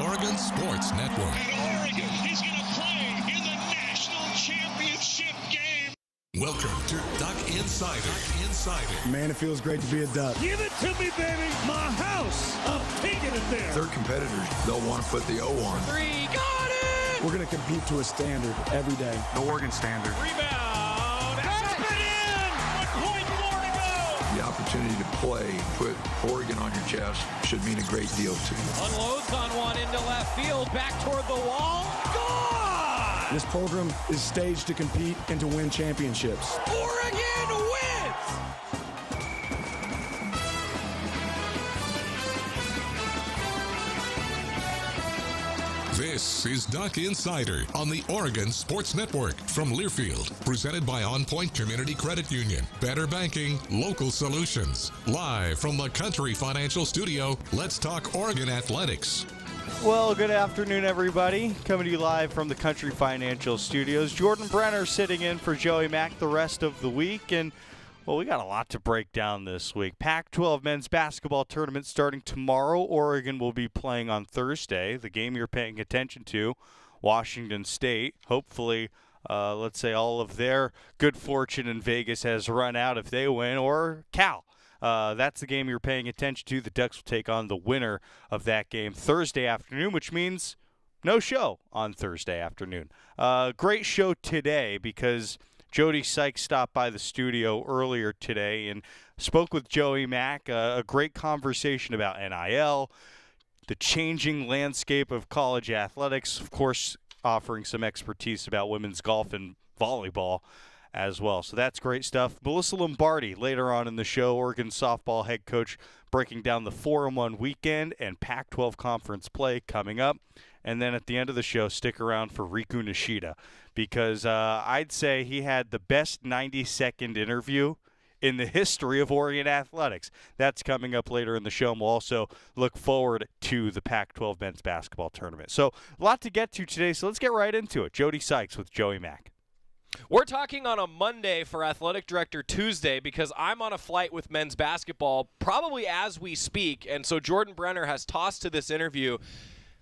Oregon Sports Network. And Oregon is going to play in the national championship game. Welcome to Duck Insider. Man, it feels great to be a Duck. Give it to me, baby. My house. I'm taking it there. Their competitors, they'll want to put the O on. Three, got it! We're going to compete to a standard every day. The Oregon standard. Rebound. Up and in. 1.4 to go. The opportunity to play, put Oregon on your chest, should mean a great deal to you. Unloads on one into left field, back toward the wall. Gone! This program is staged to compete and to win championships. Oregon wins! This is Duck Insider on the Oregon Sports Network from Learfield, presented by On Point Community Credit Union. Better banking, local solutions. Live from the Country Financial Studio, let's talk Oregon athletics. Well, good afternoon, everybody. Coming to you live from the Country Financial Studios. Jordan Brenner sitting in for Joey Mack the rest of the week. And, well, we got a lot to break down this week. Pac-12 men's basketball tournament starting tomorrow. Oregon will be playing on Thursday. The game you're paying attention to, Washington State. Hopefully, let's say all of their good fortune in Vegas has run out if they win, or Cal. That's the game you're paying attention to. The Ducks will take on the winner of that game Thursday afternoon, which means no show on Thursday afternoon. Great show today because Jody Sykes stopped by the studio earlier today and spoke with Joey Mack. A great conversation about NIL, the changing landscape of college athletics, of course, offering some expertise about women's golf and volleyball as well. So that's great stuff. Missy Lombardi later on in the show, Oregon softball head coach, breaking down the 4-1 weekend and Pac-12 conference play coming up. And then at the end of the show, stick around for Riku Nishida because I'd say he had the best 90-second interview in the history of Oregon athletics. That's coming up later in the show, and we'll also look forward to the Pac-12 men's basketball tournament. So a lot to get to today, so let's get right into it. Jody Sykes with Joey Mack. We're talking on a Monday for Athletic Director Tuesday because I'm on a flight with men's basketball probably as we speak, and so Jordan Brenner has tossed to this interview.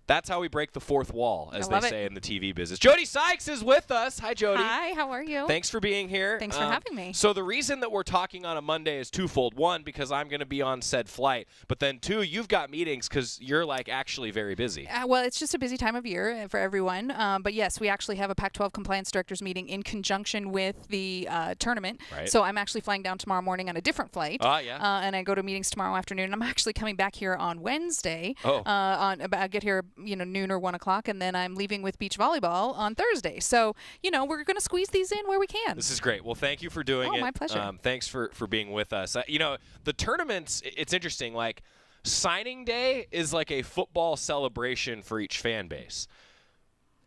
That's how we break the fourth wall, as they say in the TV business. Jody Sykes is with us. Hi, Jody. Hi, how are you? Thanks for being here. Thanks for having me. So the reason that we're talking on a Monday is twofold. One, because I'm going to be on said flight. But then two, you've got meetings because you're, actually very busy. Well, it's just a busy time of year for everyone. But, yes, we actually have a Pac-12 compliance directors meeting in conjunction with the tournament. Right. So I'm actually flying down tomorrow morning on a different flight. Yeah. And I go to meetings tomorrow afternoon. I'm actually coming back here on Wednesday. I get here, noon or 1 o'clock, and then I'm leaving with beach volleyball on Thursday. So, we're going to squeeze these in where we can. This is great. Well, thank you for doing it. Oh, my pleasure. Thanks for being with us. The tournaments, it's interesting. Signing day is like a football celebration for each fan base.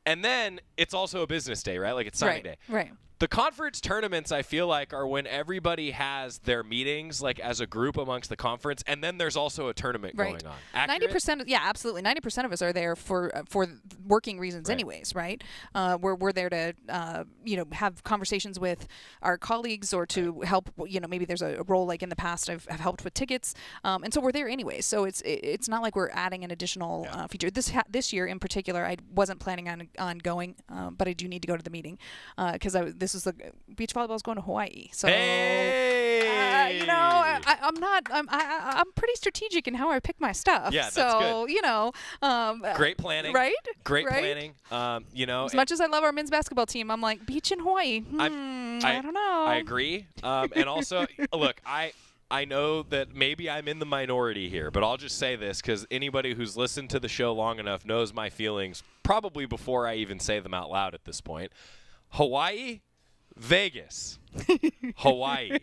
And then it's also a business day, right? It's signing day. Right. The conference tournaments, I feel like, are when everybody has their meetings, as a group amongst the conference, and then there's also a tournament going on. Accurate? 90%, yeah, absolutely. 90% of us are there for working reasons, anyways, right? We're there to, have conversations with our colleagues or to help. Maybe there's a role in the past I've helped with tickets, and so we're there anyways. So it's not like we're adding an additional feature. This year in particular, I wasn't planning on going, but I do need to go to the meeting because this is the beach volleyball is going to Hawaii. So, hey! I'm pretty strategic in how I pick my stuff. Yeah, that's so, good. Great planning. Right? Great right? planning. As much as I love our men's basketball team, I'm like, beach in Hawaii. I don't know. I agree. And also, look, I know that maybe I'm in the minority here, but I'll just say this because anybody who's listened to the show long enough knows my feelings probably before I even say them out loud at this point. Hawaii, Vegas, Hawaii,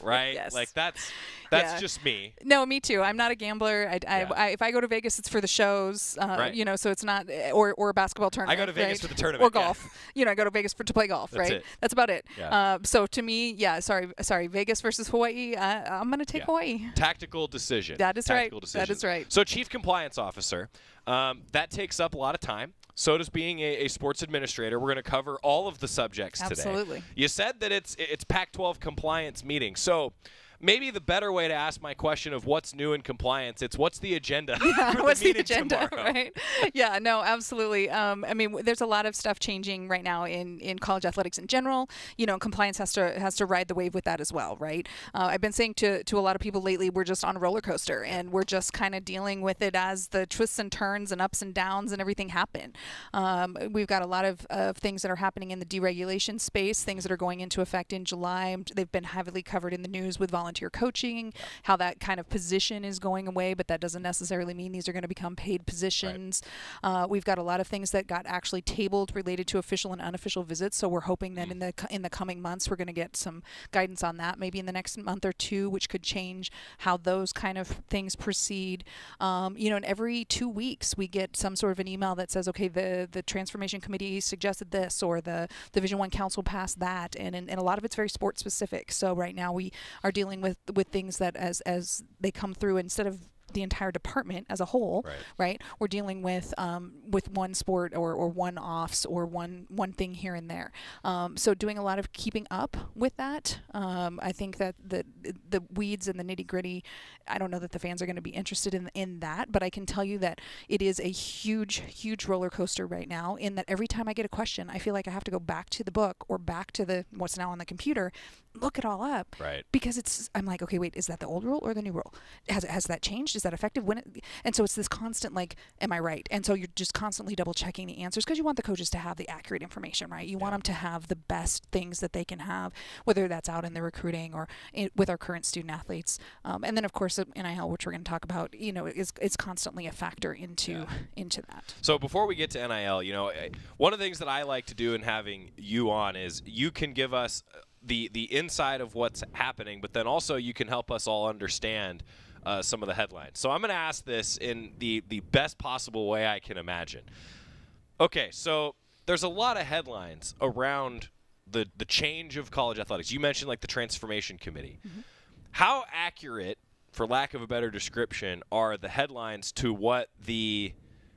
right? Yes. That's just me. No, me too. I'm not a gambler. If I go to Vegas, it's for the shows, right. So it's not, or a basketball tournament. I go to Vegas right? for the tournament. Or golf. I go to Vegas to play golf, That's right? it. That's about it. Yeah. So to me, sorry, Vegas versus Hawaii, I'm going to take Hawaii. Tactical decision. That is right. Decision. That is right. So Chief Compliance Officer, that takes up a lot of time. So does being a sports administrator. We're going to cover all of the subjects today. Absolutely. You said that it's Pac-12 compliance meeting. So maybe the better way to ask my question of what's new in compliance, it's what's the agenda for What's the meeting the agenda, tomorrow? right? Yeah, no, absolutely. I mean, there's a lot of stuff changing right now in college athletics in general. Compliance has to ride the wave with that as well, right? I've been saying to a lot of people lately, we're just on a roller coaster, and we're just kind of dealing with it as the twists and turns and ups and downs and everything happen. We've got a lot of things that are happening in the deregulation space, things that are going into effect in July. They've been heavily covered in the news with volunteer coaching, how that kind of position is going away, but that doesn't necessarily mean these are going to become paid positions. Right. We've got a lot of things that got actually tabled related to official and unofficial visits, so we're hoping that in the coming months we're going to get some guidance on that maybe in the next month or two, which could change how those kind of things proceed. And every 2 weeks we get some sort of an email that says, okay, the transformation committee suggested this, or the Division I Council passed that, and a lot of it's very sports specific. So right now we are dealing with things that as they come through, instead of the entire department as a whole, right? We're dealing with one sport or one-offs or one thing here and there. So doing a lot of keeping up with that. I think that the weeds and the nitty-gritty, I don't know that the fans are going to be interested in that, but I can tell you that it is a huge, huge roller coaster right now, in that every time I get a question, I feel like I have to go back to the book or back to what's now on the computer, look it all up. Right. Because I'm like, okay, wait, is that the old rule or the new rule? Has that changed? Is that effective? And so it's this constant, like, am I right? And so you're just constantly double checking the answers, because you want the coaches to have the accurate information, right? You want them to have the best things that they can have, whether that's out in the recruiting or with our current student athletes. And then of course NIL, which we're going to talk about, is constantly a factor into that. So before we get to NIL, one of the things that I like to do in having you on is you can give us the inside of what's happening, but then also you can help us all understand some of the headlines. So I'm going to ask this in the best possible way I can imagine. Okay, so there's a lot of headlines around the change of college athletics. You mentioned like the transformation committee. Mm-hmm. How accurate, for lack of a better description, are the headlines to what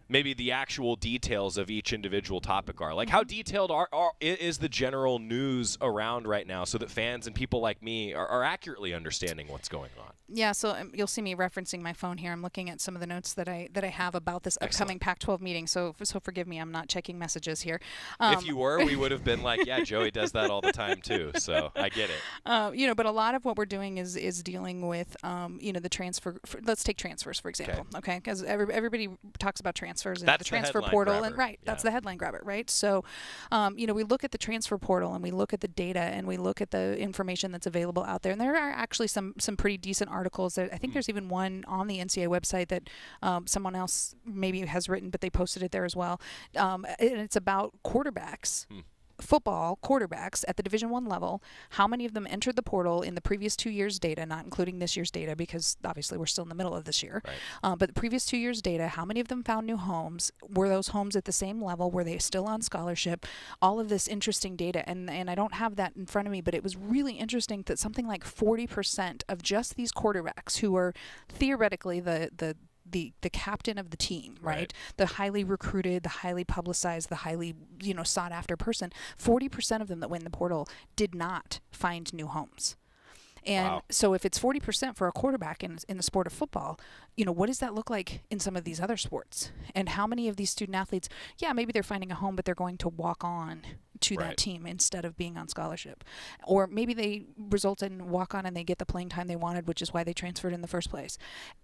maybe the actual details of each individual topic are? Like, how detailed is the general news around right now, so that fans and people like me are accurately understanding what's going on? Yeah, so you'll see me referencing my phone here. I'm looking at some of the notes that I have about this upcoming Pac-12 meeting. So forgive me, I'm not checking messages here. If you were, we would have been like, yeah, Joey does that all the time too. So I get it. But a lot of what we're doing is dealing with, the transfer. Let's take transfers for example. Okay, because everybody talks about transfers and that's the transfer the portal, grabber. and that's the headline grabber, right? So, we look at the transfer portal and we look at the data and we look at the information that's available out there, and there are actually some pretty decent articles. I think there's even one on the NCAA website that someone else maybe has written, but they posted it there as well. And it's about quarterbacks. Football quarterbacks at the Division I level, how many of them entered the portal in the previous 2 years' data, not including this year's data because obviously we're still in the middle of this year, but the previous 2 years' data, how many of them found new homes? Were those homes at the same level? Were they still on scholarship? All of this interesting data, and I don't have that in front of me, but it was really interesting that something like 40% of just these quarterbacks, who are theoretically the captain of the team, right? The highly recruited, the highly publicized, the highly, sought after person, 40% of them that went in the portal did not find new homes. And so if it's 40% for a quarterback in the sport of football, what does that look like in some of these other sports? And how many of these student athletes, maybe they're finding a home, but they're going to walk on to that team instead of being on scholarship. Or maybe they result in walk on and they get the playing time they wanted, which is why they transferred in the first place.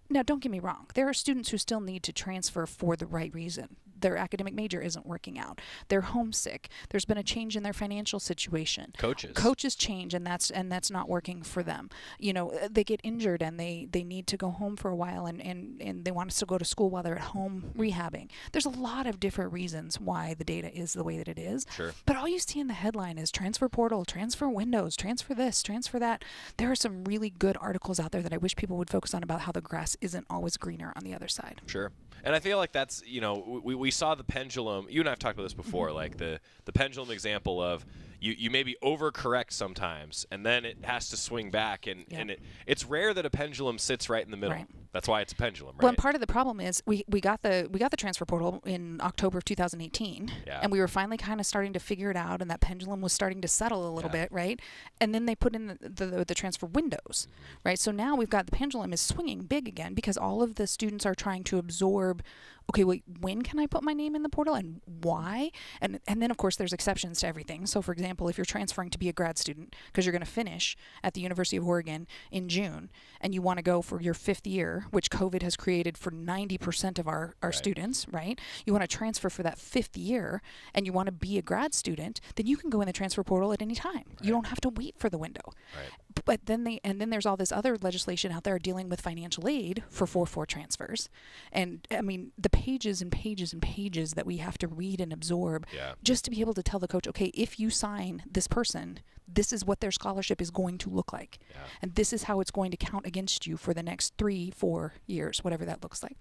Now, don't get me wrong. There are students who still need to transfer for the right reason. Their academic major isn't working out. They're homesick. There's been a change in their financial situation. Coaches change, and that's not working for them. They get injured and they need to go home for a while, and they want us to go to school while they're at home rehabbing. There's a lot of different reasons why the data is the way that it is. Sure. But all you see in the headline is transfer portal, transfer windows, transfer this, transfer that. There are some really good articles out there that I wish people would focus on about how the grass isn't always greener on the other side. Sure. And I feel like that's, we saw the pendulum. You and I have talked about this before, like the pendulum example of, you maybe overcorrect sometimes, and then it has to swing back, and it's rare that a pendulum sits right in the middle. Right. That's why it's a pendulum, right? Well, and part of the problem is we got the transfer portal in October of 2018, and we were finally kind of starting to figure it out, and that pendulum was starting to settle a little bit, right? And then they put in the transfer windows, right? So now we've got the pendulum is swinging big again because all of the students are trying to absorb, okay, wait, when can I put my name in the portal and why? And then, of course, there's exceptions to everything. So, for example, if you're transferring to be a grad student because you're going to finish at the University of Oregon in June and you want to go for your 5th year, which COVID has created for 90% of our students, right? You want to transfer for that 5th year and you want to be a grad student, then you can go in the transfer portal at any time. Right. You don't have to wait for the window. Right. But then there's all this other legislation out there dealing with financial aid for 4-4 transfers. And I mean, the pages and pages and pages that we have to read and absorb just to be able to tell the coach, okay, if you sign this person, this is what their scholarship is going to look like. Yeah. And this is how it's going to count against you for the next 3-4 years, whatever that looks like.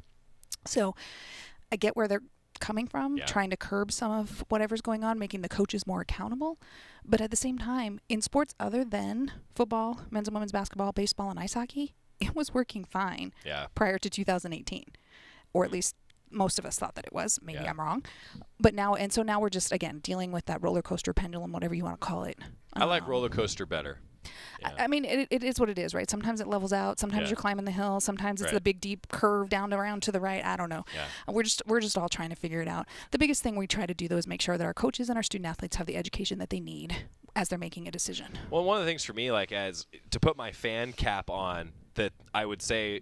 So I get where they're coming from, trying to curb some of whatever's going on, making the coaches more accountable. But at the same time, in sports other than football, men's and women's basketball, baseball, and ice hockey, it was working fine prior to 2018. Or at least most of us thought that it was. Maybe I'm wrong. But now we're just, again, dealing with that roller coaster pendulum, whatever you want to call it. I like roller coaster better. Yeah. I mean, it is what it is, right? Sometimes it levels out. Sometimes you're climbing the hill. Sometimes it's the big, deep curve down around to the right. I don't know. Yeah. We're just all trying to figure it out. The biggest thing we try to do, though, is make sure that our coaches and our student athletes have the education that they need as they're making a decision. Well, one of the things for me, like, as to put my fan cap on, that I would say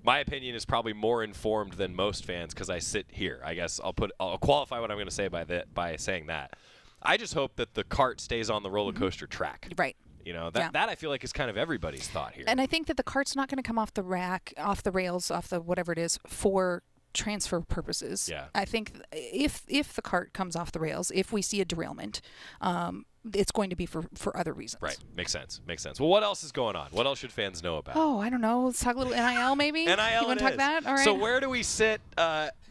my opinion is probably more informed than most fans because I sit here. I guess I'll qualify what I'm going to say by saying that. I just hope that the cart stays on the roller coaster track. Right. You know, that I feel like is kind of everybody's thought here. And I think that the cart's not going to come off the rack, off the rails, off the whatever it is for transfer purposes. Yeah. I think if the cart comes off the rails, if we see a derailment, it's going to be for other reasons. Right. Makes sense. Well, what else is going on? What else should fans know about? Oh, I don't know. Let's talk a little NIL maybe. NIL. You want to talk that? All right. So where do we sit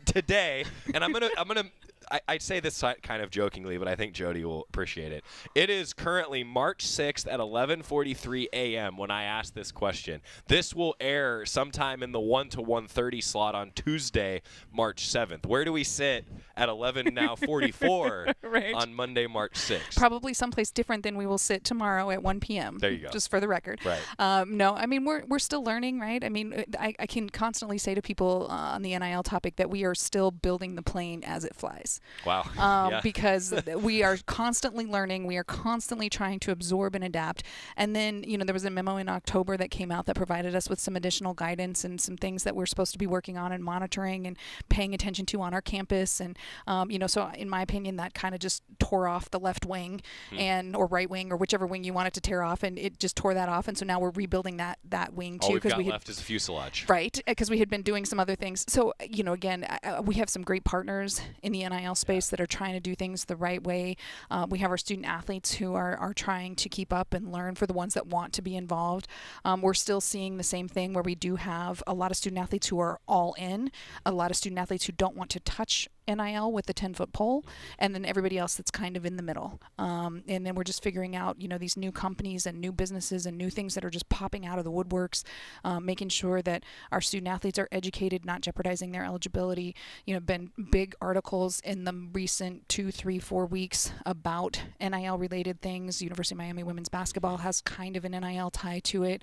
today? And I'm gonna. I say this kind of jokingly, but I think Jody will appreciate it. It is currently March 6th at 11:43 a.m. when I ask this question. This will air sometime in the 1 to 1:30 slot on Tuesday, March 7th. Where do we sit at 11:44 on Monday, March 6th? Probably someplace different than we will sit tomorrow at 1 p.m. There you go. Just for the record. Right. No, I mean, we're still learning, right? I mean, I can constantly say to people on the NIL topic that we are still building the plane as it flies. Wow. Because we are constantly learning. We are constantly trying to absorb and adapt. And then, there was a memo in October that came out that provided us with some additional guidance and some things that we're supposed to be working on and monitoring and paying attention to on our campus. And, so in my opinion, that kind of just tore off the left wing or right wing or whichever wing you want it to tear off. And it just tore that off. And so now we're rebuilding that wing too. All we've got left is a fuselage. Right. Because we had been doing some other things. So, again, we have some great partners in the NIL space that are trying to do things the right way. We have our student athletes who are trying to keep up and learn for the ones that want to be involved. We're still seeing the same thing where we do have a lot of student athletes who are all in, a lot of student athletes who don't want to touch NIL with the 10-foot pole, and then everybody else that's kind of in the middle. And then we're just figuring out, these new companies and new businesses and new things that are just popping out of the woodworks, making sure that our student athletes are educated, not jeopardizing their eligibility. Been big articles in the recent 2, 3, 4 weeks about NIL related things. University of Miami women's basketball has kind of an NIL tie to it.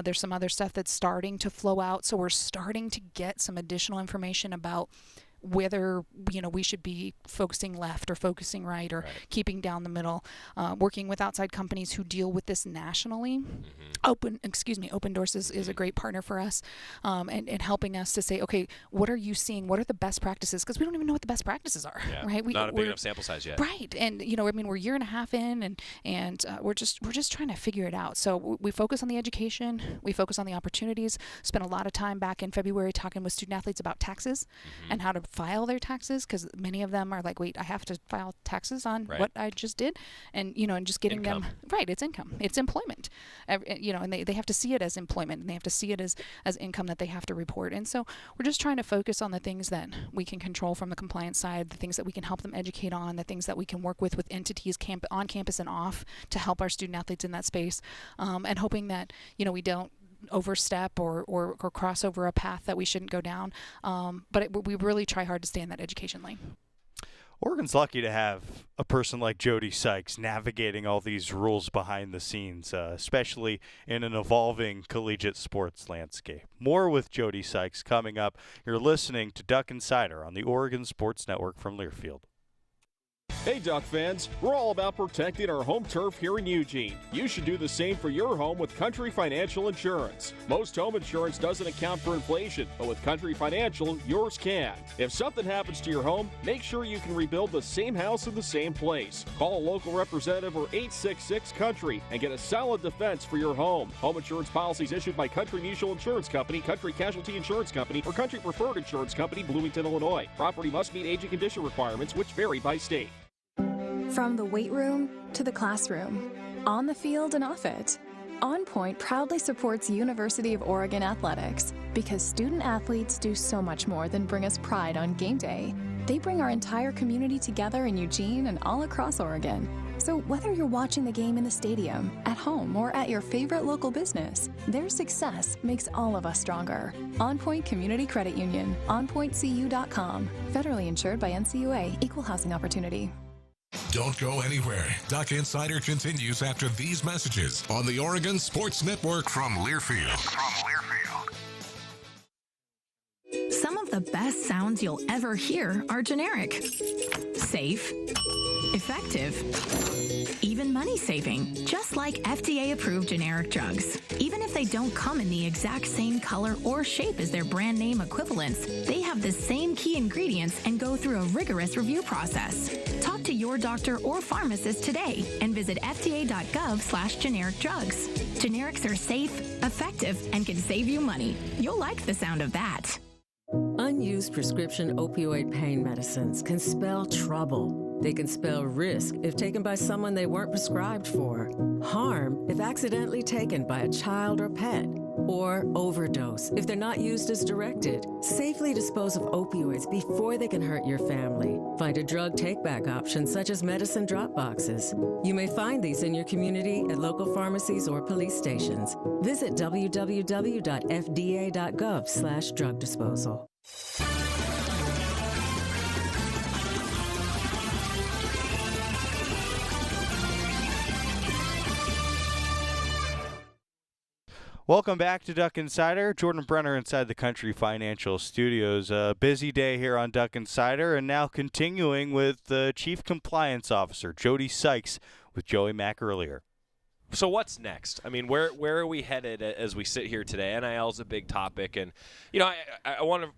There's some other stuff that's starting to flow out. So we're starting to get some additional information about whether we should be focusing left or focusing right or keeping down the middle, working with outside companies who deal with this nationally. Open Doors is a great partner for us, and helping us to say, okay, what are you seeing? What are the best practices? Because we don't even know what the best practices are, right? Not a big enough sample size yet, right? And we're a year and a half in, and we're just trying to figure it out. So we focus on the education, we focus on the opportunities. Spent a lot of time back in February talking with student athletes about taxes and how to file their taxes, because many of them are like, wait, I have to file taxes on Right. what I just did, and and just getting Income. them right. It's income. It's employment. And they have to see it as employment, and they have to see it as income that they have to report. And so we're just trying to focus on the things that we can control from the compliance side, the things that we can help them educate on, the things that we can work with entities on campus and off to help our student athletes in that space, and hoping that we don't overstep or cross over a path that we shouldn't go down. But we really try hard to stay in that education lane. Oregon's lucky to have a person like Jody Sykes navigating all these rules behind the scenes, especially in an evolving collegiate sports landscape. More with Jody Sykes coming up. You're listening to Duck Insider on the Oregon Sports Network from Learfield. Hey Duck fans, we're all about protecting our home turf here in Eugene. You should do the same for your home with Country Financial Insurance. Most home insurance doesn't account for inflation, but with Country Financial, yours can. If something happens to your home, make sure you can rebuild the same house in the same place. Call a local representative or 866-COUNTRY and get a solid defense for your home. Home insurance policies issued by Country Mutual Insurance Company, Country Casualty Insurance Company, or Country Preferred Insurance Company, Bloomington, Illinois. Property must meet age and condition requirements, which vary by state. From the weight room to the classroom, on the field and off it, On Point proudly supports University of Oregon athletics because student athletes do so much more than bring us pride on game day. They bring our entire community together in Eugene and all across Oregon. So whether you're watching the game in the stadium, at home, or at your favorite local business, their success makes all of us stronger. On Point Community Credit Union, onpointcu.com. Federally insured by NCUA, Equal Housing Opportunity. Don't go anywhere. Duck Insider continues after these messages on the Oregon Sports Network from Learfield. Some of the best sounds you'll ever hear are generic, safe, effective, even money-saving, just like FDA-approved generic drugs. Even if they don't come in the exact same color or shape as their brand name equivalents, they have the same key ingredients and go through a rigorous review process. Talk to your doctor or pharmacist today and visit fda.gov/generic drugs. Generics are safe, effective, and can save you money. You'll like the sound of that. Unused prescription opioid pain medicines can spell trouble. They can spell risk if taken by someone they weren't prescribed for, harm if accidentally taken by a child or pet, or overdose if they're not used as directed. Safely dispose of opioids before they can hurt your family. Find a drug take-back option such as medicine drop boxes. You may find these in your community at local pharmacies or police stations. Visit www.fda.gov/drug disposal. Welcome back to Duck Insider. Jordan Brenner inside the Country Financial Studios. A busy day here on Duck Insider, and now continuing with the Chief Compliance Officer, Jody Sykes, with Joey Mack earlier. So what's next? I mean, where are we headed as we sit here today? NIL is a big topic, and I want to,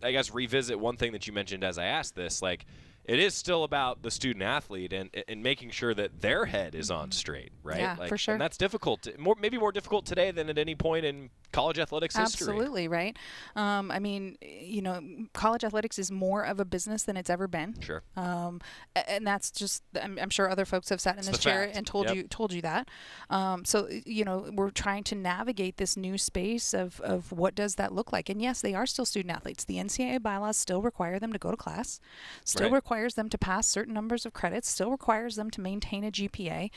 I guess, revisit one thing that you mentioned as I asked this. Like, it is still about the student athlete and making sure that their head is on straight, right? Yeah, for sure. And that's difficult. Maybe more difficult today than at any point in college athletics history. Absolutely, right? I mean, college athletics is more of a business than it's ever been. Sure. And that's just, I'm sure other folks have sat in this chair and told you that. So, we're trying to navigate this new space of what does that look like. And yes, they are still student athletes. The NCAA bylaws still require them to go to class, still requires them to pass certain numbers of credits, still requires them to maintain a GPA.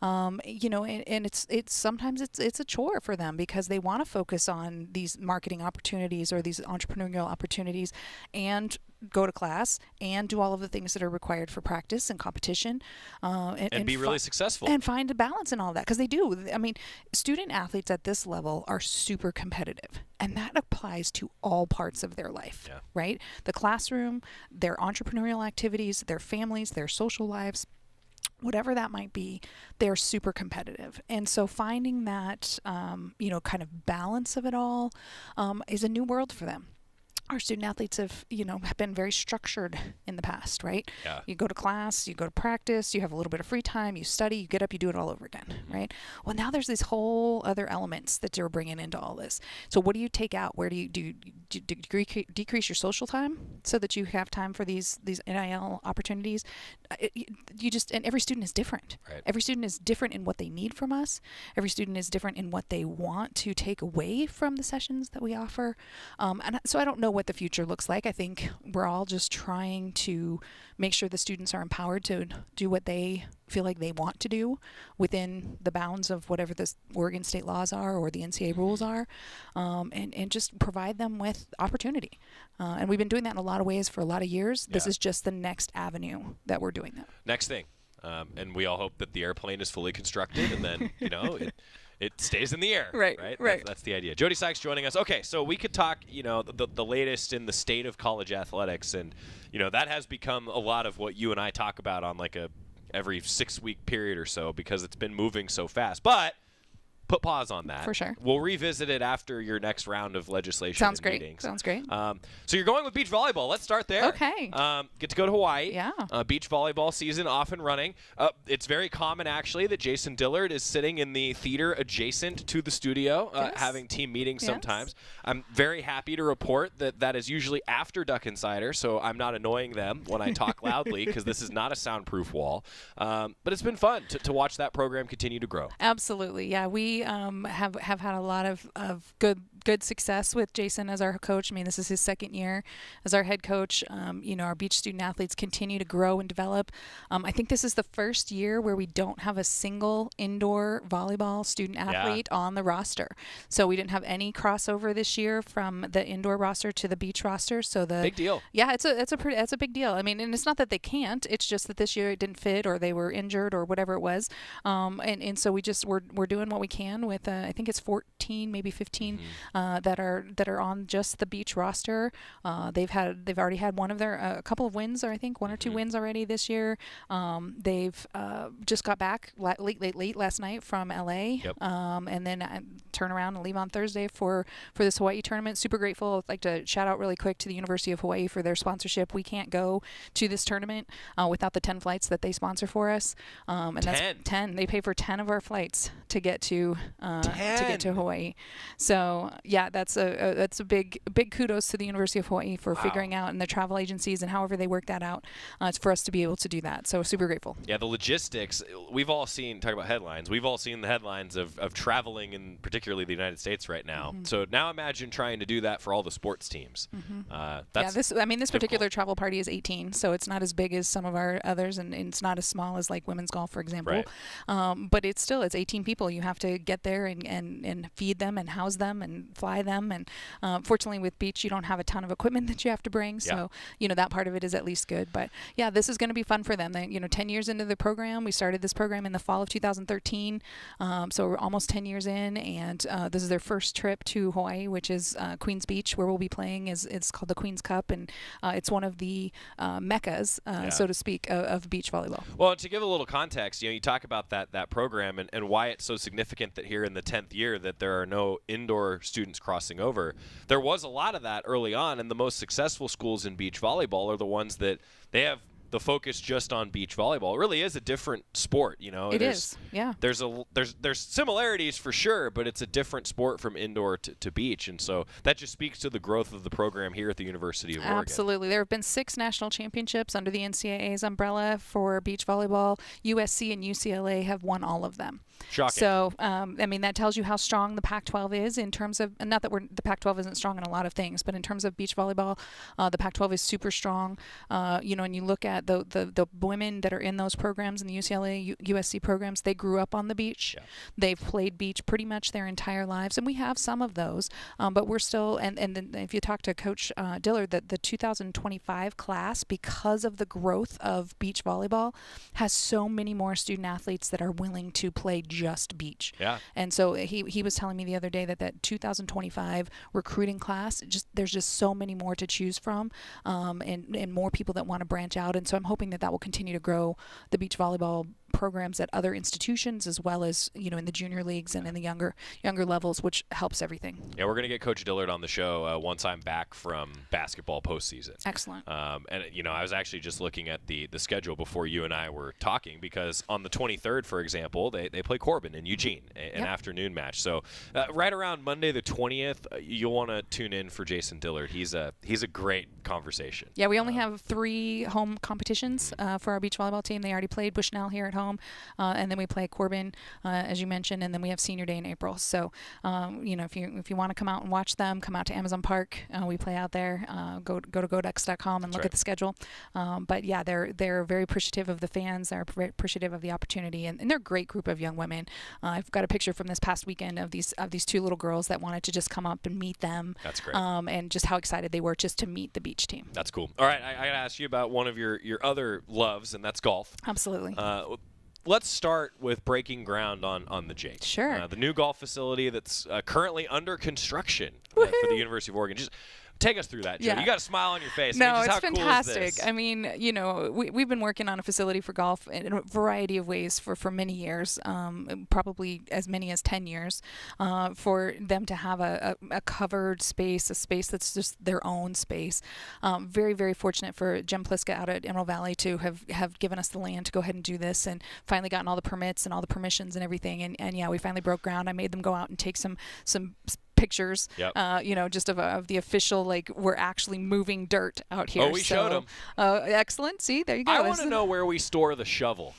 And it's sometimes it's a chore for them because they want to focus on these marketing opportunities or these entrepreneurial opportunities and go to class and do all of the things that are required for practice and competition and be really successful and find a balance in all of that, because they do. I mean, student athletes at this level are super competitive, and that applies to all parts of their life, right? The classroom, their entrepreneurial activities, their families, their social lives, whatever that might be, they're super competitive. And so finding that, kind of balance of it all is a new world for them. our student athletes have been very structured in the past, right? Yeah. You go to class, you go to practice, you have a little bit of free time, you study, you get up, you do it all over again, right? Well, now there's these whole other elements that you're bringing into all this. So what do you take out? Where do you decrease your social time so that you have time for these NIL opportunities? And every student is different. Right. Every student is different in what they need from us. Every student is different in what they want to take away from the sessions that we offer. And so I don't know what the future looks like. I think we're all just trying to make sure the students are empowered to do what they feel like they want to do within the bounds of whatever the Oregon state laws are or the NCAA rules are, and just provide them with opportunity. And we've been doing that in a lot of ways for a lot of years. This is just the next avenue that we're doing that. Next thing. And we all hope that the airplane is fully constructed and then, it stays in the air. Right. That's the idea. Jody Sykes joining us. Okay, so we could talk, the latest in the state of college athletics. And, that has become a lot of what you and I talk about on like every 6-week period or so because it's been moving so fast. But put pause on that. For sure. We'll revisit it after your next round of legislation. Sounds and great. meetings. Sounds great. So you're going with beach volleyball. Let's start there. Okay. Get to go to Hawaii. Yeah. Beach volleyball season off and running. It's very common, actually, that Jason Dillard is sitting in the theater adjacent to the studio, having team meetings sometimes. I'm very happy to report that is usually after Duck Insider, so I'm not annoying them when I talk loudly because this is not a soundproof wall. But it's been fun to watch that program continue to grow. Absolutely. Yeah, we have had a lot of good success with Jason as our coach. I mean, this is his second year as our head coach. Our beach student athletes continue to grow and develop. I think this is the first year where we don't have a single indoor volleyball student athlete on the roster. So we didn't have any crossover this year from the indoor roster to the beach roster. So big deal. Yeah, it's a big deal. I mean, and it's not that they can't. It's just that this year it didn't fit or they were injured or whatever it was. And so we're doing what we can with I think it's 14, maybe 15 that are on just the beach roster. They've already had one of their a couple of wins, or I think one or two wins already this year. They've just got back late last night from LA, and then turn around and leave on Thursday for this Hawaii tournament. Super grateful. I'd like to shout out really quick to the University of Hawaii for their sponsorship. We can't go to this tournament without the 10 flights that they sponsor for us. And 10. That's 10. They pay for 10 of our flights to get to Hawaii. So yeah, that's a big kudos to the University of Hawaii for figuring out, and the travel agencies and however they work that out for us to be able to do that. So super grateful. Yeah, the logistics. We've all seen, talk about headlines. We've all seen the headlines of traveling in particularly the United States right now. So now imagine trying to do that for all the sports teams. This particular travel party is 18, so it's not as big as some of our others, and it's not as small as like women's golf, for example. Right. But it's 18 people. You have to get there and feed them and house them and fly them. And fortunately with beach, you don't have a ton of equipment that you have to bring. So, that part of it is at least good. But yeah, this is going to be fun for them. 10 years into the program, we started this program in the fall of 2013. So we're almost 10 years in, and this is their first trip to Hawaii, which is Queens Beach, where we'll be playing. It's called the Queens Cup, and it's one of the meccas, so to speak, of beach volleyball. Well, to give a little context, you talk about that program and why it's so significant that here in the 10th year that there are no indoor students crossing over. There was a lot of that early on, and the most successful schools in beach volleyball are the ones that they have the focus just on beach volleyball. It really is a different sport, It is, yeah. There's similarities for sure, but it's a different sport from indoor to beach, and so that just speaks to the growth of the program here at the University of Oregon. Absolutely. There have been 6 national championships under the NCAA's umbrella for beach volleyball. USC and UCLA have won all of them. Shocking. So, that tells you how strong the Pac-12 is in terms of, not that the Pac-12 isn't strong in a lot of things, but in terms of beach volleyball, the Pac-12 is super strong. And you look at the women that are in those programs, in the UCLA, USC programs, they grew up on the beach. Yeah. They've played beach pretty much their entire lives, and we have some of those, but we're still, and then if you talk to Coach Dillard, the 2025 class, because of the growth of beach volleyball, has so many more student athletes that are willing to play just beach. Yeah. And so he was telling me the other day that 2025 recruiting class, there's just so many more to choose from, and more people that want to branch out. And so I'm hoping that will continue to grow the beach volleyball programs at other institutions as well as, in the junior leagues and in the younger levels, which helps everything. Yeah, we're going to get Coach Dillard on the show once I'm back from basketball postseason. Excellent. And I was actually just looking at the schedule before you and I were talking, because on the 23rd, for example, they play Corbin in Eugene, an afternoon match. So right around Monday the 20th, you'll want to tune in for Jason Dillard. He's a great conversation. Yeah, we only have 3 home competitions for our beach volleyball team. They already played Bushnell here at home, and then we play Corbin, as you mentioned, and then we have Senior Day in April. So, if you want to come out and watch them, come out to Amazon Park. We play out there. Go to GoDucks.com and look at the schedule. But yeah, they're very appreciative of the fans. They're very appreciative of the opportunity, and they're a great group of young women. I've got a picture from this past weekend of these 2 little girls that wanted to just come up and meet them. That's great. And just how excited they were just to meet the beach team. That's cool. All right, I got to ask you about one of your other loves, and that's golf. Absolutely. Let's start with breaking ground on the Jake. Sure. The new golf facility that's currently under construction for the University of Oregon. Just take us through that, Jody. Yeah. You got a smile on your face. No, just it's how fantastic. Cool is this? I mean, we've been working on a facility for golf in a variety of ways for many years, probably as many as 10 years, for them to have a covered space, a space that's just their own space. Very, very fortunate for Jem Pliska out at Emerald Valley to have given us the land to go ahead and do this, and finally gotten all the permits and all the permissions and everything. And yeah, we finally broke ground. I made them go out and take some pictures, just of the official, like, we're actually moving dirt out here. Oh, we showed them. Excellent. See, there you go. I want to know where we store the shovel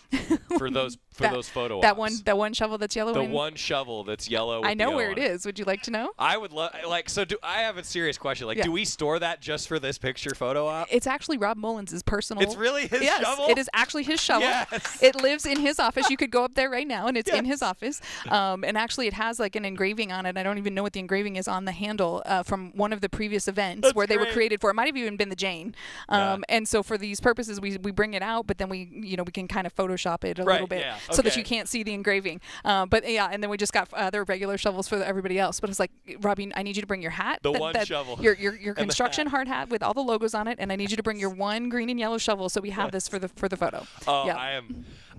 for those photo ops. That one shovel that's yellow. The one shovel that's yellow. I know where it is. Would you like to know? I would love. I have a serious question. Do we store that just for this picture photo op? It's actually Rob Mullins' personal. It's really his shovel? Yes, it is actually his shovel. Yes. It lives in his office. You could go up there right now, and it's in his office. And actually, it has like an engraving on it. I don't even know what the engraving is on the handle from one of the previous events where they were created for. It might have even been the Jane. And so for these purposes, we bring it out, but then we can kind of Photoshop it a little bit so that you can't see the engraving. But yeah, and then we just got other regular shovels for everybody else. But it's like, Robbie, I need you to bring your hat. The one shovel. Your construction hard hat with all the logos on it, and I need you to bring your one green and yellow shovel so we have this for the photo. Oh, yeah.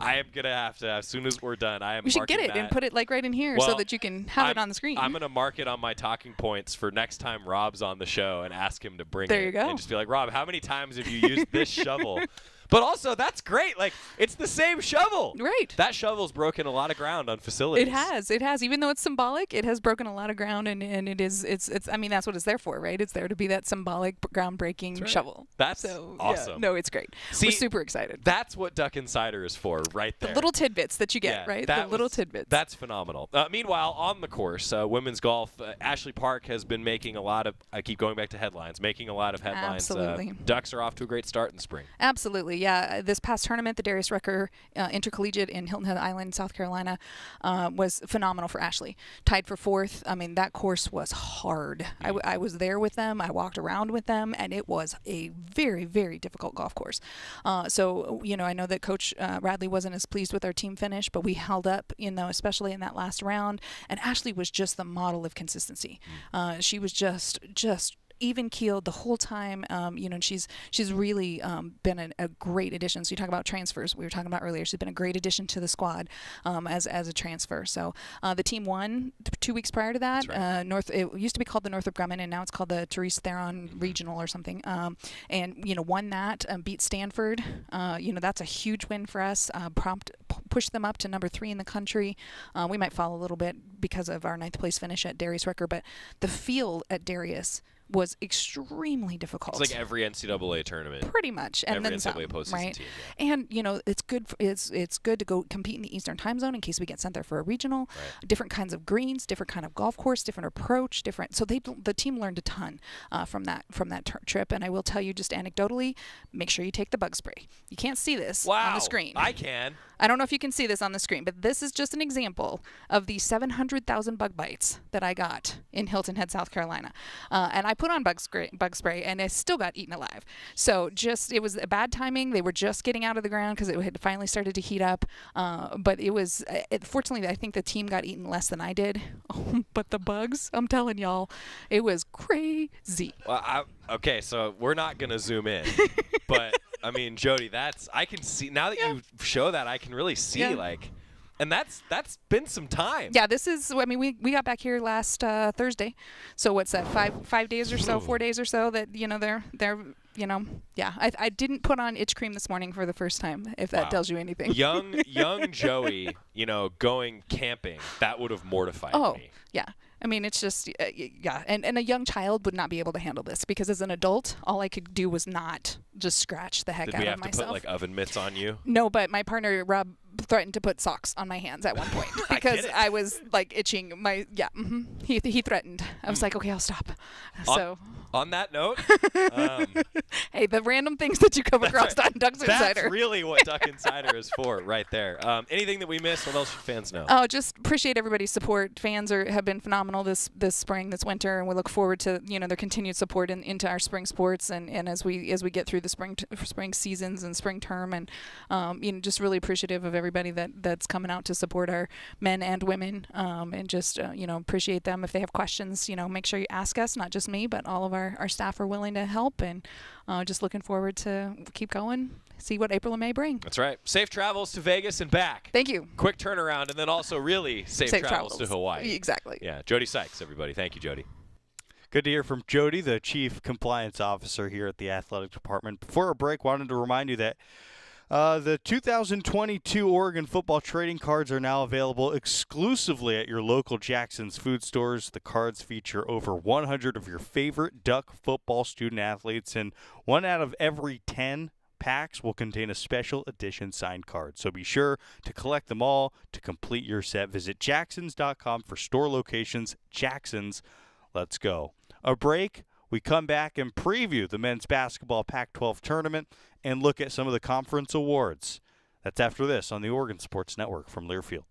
I am gonna have to, as soon as we're done, We should get it and put it like right in here so that you can have it on the screen. I'm gonna mark it on my talking points for next time Rob's on the show and ask him to bring it. There you go. And just be like, Rob, how many times have you used this shovel? But also, that's great. Like, it's the same shovel. Right. That shovel's broken a lot of ground on facilities. It has. Even though it's symbolic, it has broken a lot of ground, and it's I mean, that's what it's there for, right? It's there to be that symbolic ground-breaking shovel. That's awesome. Yeah. No, it's great. We're super excited. That's what Duck Insider is for right there. The little tidbits that you get, right? The little tidbits. That's phenomenal. Meanwhile, on the course, women's golf, Ashley Park has been making a lot of, I keep going back to headlines, making a lot of headlines. Absolutely. Ducks are off to a great start in the spring. Absolutely. Yeah, this past tournament, the Darius Rucker Intercollegiate in Hilton Head Island, South Carolina, was phenomenal for Ashley. Tied for 4th. I mean, that course was hard. I was there with them. I walked around with them, and it was a very, very difficult golf course. So, I know that Coach Radley wasn't as pleased with our team finish, but we held up, especially in that last round. And Ashley was just the model of consistency. She was just even keeled the whole time, and she's really been a great addition. So you talk about transfers we were talking about earlier. She's been a great addition to the squad as a transfer. So the team won 2 weeks prior to that. Right. It used to be called the Northrop Grumman, and now it's called the Therese Theron Regional or something. And won that, beat Stanford. That's a huge win for us. Pushed them up to number 3 in the country. We might fall a little bit because of our 9th place finish at Darius Rucker, but the field at Darius was extremely difficult. It's like every NCAA tournament. Pretty much. And every then some, NCAA postseason right? team. Yeah. And, it's good it's good to go compete in the Eastern time zone in case we get sent there for a regional. Right. Different kinds of greens, different kind of golf course, different approach, so the team learned a ton from that trip. And I will tell you just anecdotally, make sure you take the bug spray. You can't see this on the screen. I can. I don't know if you can see this on the screen, but this is just an example of the 700,000 bug bites that I got in Hilton Head, South Carolina. And I put on bug spray, and I still got eaten alive. So it was a bad timing. They were just getting out of the ground because it had finally started to heat up. But fortunately, I think the team got eaten less than I did. But the bugs, I'm telling y'all, it was crazy. Well, okay, so we're not going to zoom in. But I mean, Jody, I can see now that you show that, I can really see and that's been some time. Yeah, this is. I mean, we got back here last Thursday, so what's that? 5 days or so, 4 days or so that they're. I didn't put on itch cream this morning for the first time, if that tells you anything. Young Joey, going camping, that would have mortified me. Oh, yeah. I mean, it's just, and a young child would not be able to handle this because as an adult, all I could do was not just scratch the heck out of myself. Did we have to put, like, oven mitts on you? No, but my partner, Rob, threatened to put socks on my hands at one point because I was, like, itching. He threatened. I was like, okay, I'll stop. On that note, hey, the random things that you come across on Ducks Insider. That's really what Duck Insider is for, right there. Anything that we missed? What else should fans know? Oh, just appreciate everybody's support. Fans have been phenomenal this spring, this winter, and we look forward to their continued support into our spring sports and as we get through the spring seasons and spring term, and just really appreciative of everybody that's coming out to support our men and women, and just appreciate them. If they have questions, make sure you ask us, not just me, but all of our staff are willing to help, and just looking forward to keep going, see what April and May bring. That's right. Safe travels to Vegas and back. Thank you. Quick turnaround, and then also really safe travels to Hawaii. Exactly. Yeah, Jody Sykes, everybody. Thank you, Jody. Good to hear from Jody, the Chief Compliance Officer here at the Athletic Department. Before our break, wanted to remind you that the 2022 Oregon football trading cards are now available exclusively at your local Jackson's food stores. The cards feature over 100 of your favorite Duck football student athletes, and 1 out of every 10 packs will contain a special edition signed card. So be sure to collect them all to complete your set. Visit jacksons.com for store locations. Jacksons, let's go. A break. We come back and preview the men's basketball Pac-12 tournament and look at some of the conference awards. That's after this on the Oregon Sports Network from Learfield.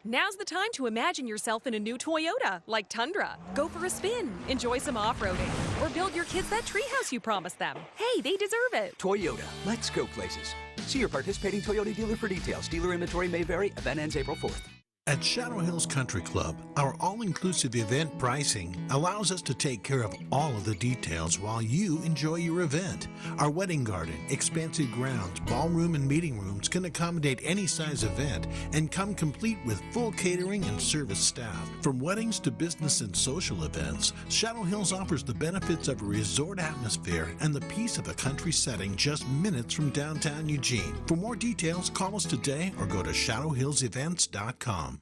Now's the time to imagine yourself in a new Toyota, like Tundra. Go for a spin, enjoy some off-roading, or build your kids that treehouse you promised them. Hey, they deserve it. Toyota, let's go places. See your participating Toyota dealer for details. Dealer inventory may vary. Event ends April 4th. At Shadow Hills Country Club, our all-inclusive event pricing allows us to take care of all of the details while you enjoy your event. Our wedding garden, expansive grounds, ballroom, and meeting rooms can accommodate any size event and come complete with full catering and service staff. From weddings to business and social events, Shadow Hills offers the benefits of a resort atmosphere and the peace of a country setting just minutes from downtown Eugene. For more details, call us today or go to shadowhillsevents.com.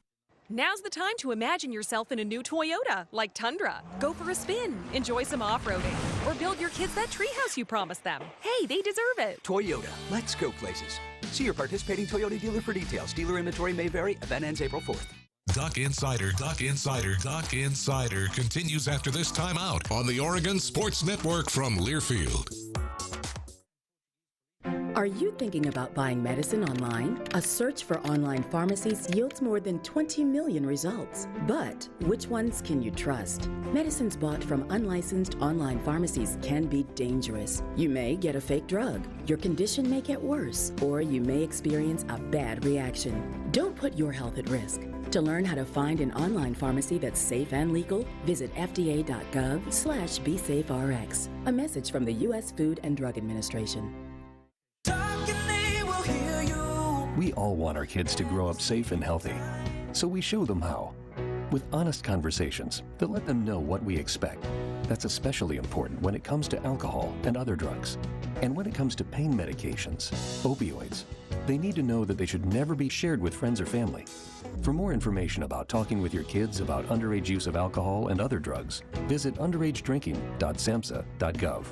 Now's the time to imagine yourself in a new Toyota, like Tundra. Go for a spin, enjoy some off-roading, or build your kids that treehouse you promised them. Hey, they deserve it. Toyota, let's go places. See your participating Toyota dealer for details. Dealer inventory may vary. Event ends April 4th. Duck Insider continues after this timeout on the Oregon Sports Network from Learfield. Are you thinking about buying medicine online? A search for online pharmacies yields more than 20 million results. But which ones can you trust? Medicines bought from unlicensed online pharmacies can be dangerous. You may get a fake drug, your condition may get worse, or you may experience a bad reaction. Don't put your health at risk. To learn how to find an online pharmacy that's safe and legal, visit fda.gov/BeSafeRx. A message from the U.S. Food and Drug Administration. We all want our kids to grow up safe and healthy, so we show them how. With honest conversations that let them know what we expect. That's especially important when it comes to alcohol and other drugs. And when it comes to pain medications, opioids, they need to know that they should never be shared with friends or family. For more information about talking with your kids about underage use of alcohol and other drugs, visit underagedrinking.samhsa.gov.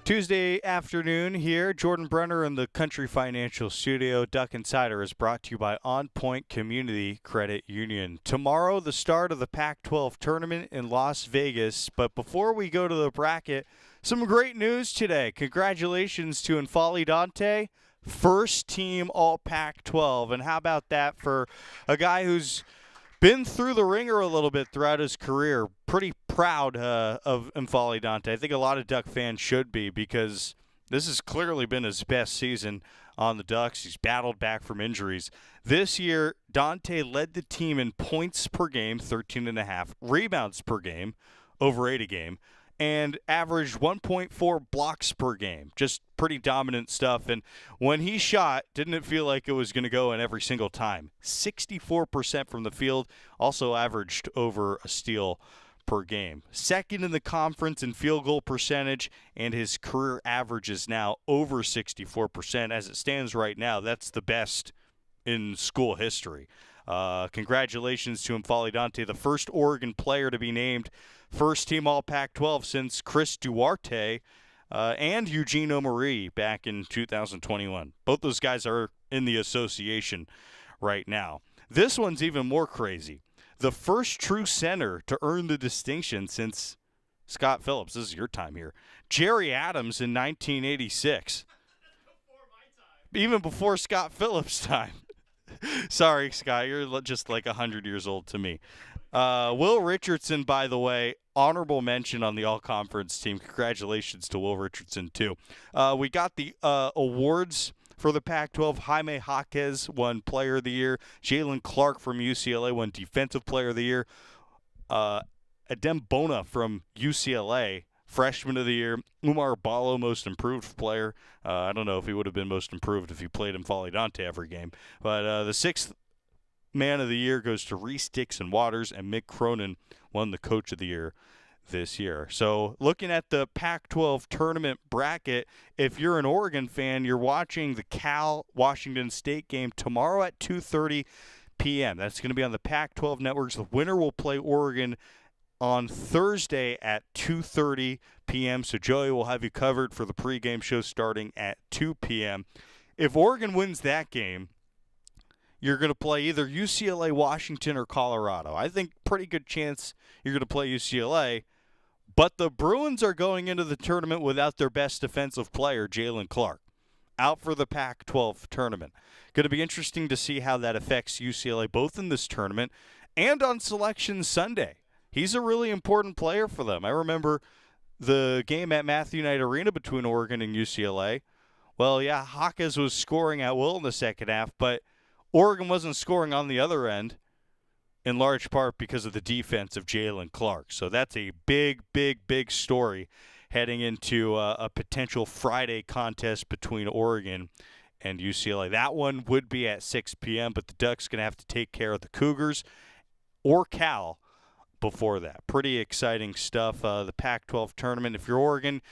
Tuesday afternoon here, Jordan Brenner in the Country Financial Studio. Duck Insider is brought to you by On Point Community Credit Union. Tomorrow, the start of the Pac-12 tournament in Las Vegas. But before we go to the bracket, some great news today. Congratulations to N'Faly Dante, first team All Pac-12. And how about that for a guy who's been through the ringer a little bit throughout his career. Pretty proud of N'Faly Dante. I think a lot of Duck fans should be, because this has clearly been his best season on the Ducks. He's battled back from injuries. This year, Dante led the team in points per game, 13.5, rebounds per game, over 8 a game, and averaged 1.4 blocks per game. Just pretty dominant stuff. And when he shot, didn't it feel like it was going to go in every single time? 64% from the field, also averaged over a steal per game. Second in the conference in field goal percentage, and his career average is now over 64%. As it stands right now, that's the best in school history. Congratulations to N'Faly Dante, the first Oregon player to be named first team All-Pac-12 since Chris Duarte and Eugene O'Marie back in 2021. Both those guys are in the association right now. This one's even more crazy. The first true center to earn the distinction since Scott Phillips. This is your time here. Jerry Adams in 1986. Even before Scott Phillips' time. Sorry, Scott, you're just like 100 years old to me. Will Richardson, by the way, honorable mention on the all-conference team. Congratulations to Will Richardson, too. We got the awards for the Pac-12. Jaime Jaquez won Player of the Year. Jalen Clark from UCLA won Defensive Player of the Year. Adem Bona from UCLA, Freshman of the Year. Umar Ballo, Most Improved Player. I don't know if he would have been Most Improved if he played N'Faly Dante every game. But the sixth Man of the Year goes to Reese Dixon Waters, and Mick Cronin won the Coach of the Year this year. So looking at the Pac-12 tournament bracket, if you're an Oregon fan, you're watching the Cal-Washington State game tomorrow at 2:30 p.m. That's going to be on the Pac-12 networks. The winner will play Oregon on Thursday at 2:30 p.m. So Joey will have you covered for the pregame show starting at 2 p.m. If Oregon wins that game, you're going to play either UCLA, Washington, or Colorado. I think pretty good chance you're going to play UCLA. But the Bruins are going into the tournament without their best defensive player, Jalen Clark, out for the Pac-12 tournament. Going to be interesting to see how that affects UCLA both in this tournament and on Selection Sunday. He's a really important player for them. I remember the game at Matthew Knight Arena between Oregon and UCLA. Well, yeah, Jaquez was scoring at will in the second half, but Oregon wasn't scoring on the other end, in large part because of the defense of Jalen Clark. So that's a big, big, big story heading into a potential Friday contest between Oregon and UCLA. That one would be at 6 p.m., but the Ducks going to have to take care of the Cougars or Cal before that. Pretty exciting stuff. The Pac-12 tournament. If you're Oregon,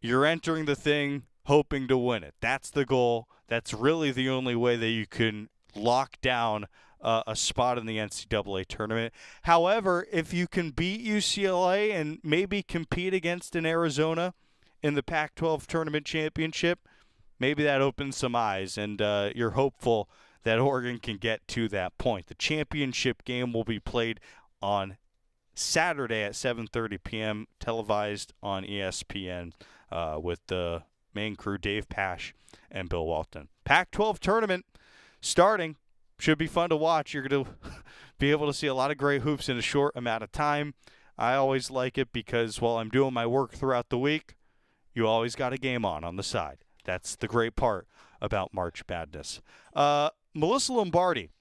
you're entering the thing hoping to win it. That's the goal. That's really the only way that you can lock down a spot in the NCAA tournament. However, if you can beat UCLA and maybe compete against an Arizona in the Pac-12 tournament championship, maybe that opens some eyes, and you're hopeful that Oregon can get to that point. The championship game will be played on Saturday at 7:30 p.m., televised on ESPN with the main crew, Dave Pasch and Bill Walton. Pac-12 tournament starting. Should be fun to watch. You're going to be able to see a lot of great hoops in a short amount of time. I always like it because while I'm doing my work throughout the week, you always got a game on the side. That's the great part about March Madness. Melissa Lombardi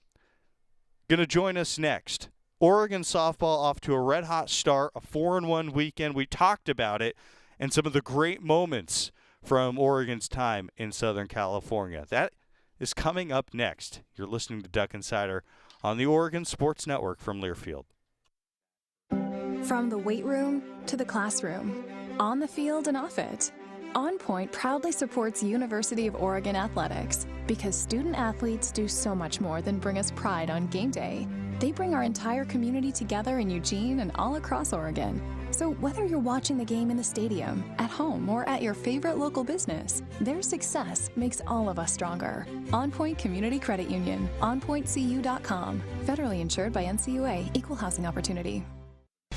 going to join us next. Oregon softball off to a red-hot start, a 4-1 weekend. We talked about it and some of the great moments from Oregon's time in Southern California. That is coming up next. You're listening to Duck Insider on the Oregon Sports Network from Learfield. From the weight room to the classroom, on the field and off it, On Point proudly supports University of Oregon athletics because student athletes do so much more than bring us pride on game day. They bring our entire community together in Eugene and all across Oregon. So whether you're watching the game in the stadium, at home, or at your favorite local business, their success makes all of us stronger. On Point Community Credit Union, onpointcu.com. Federally insured by NCUA, Equal Housing Opportunity.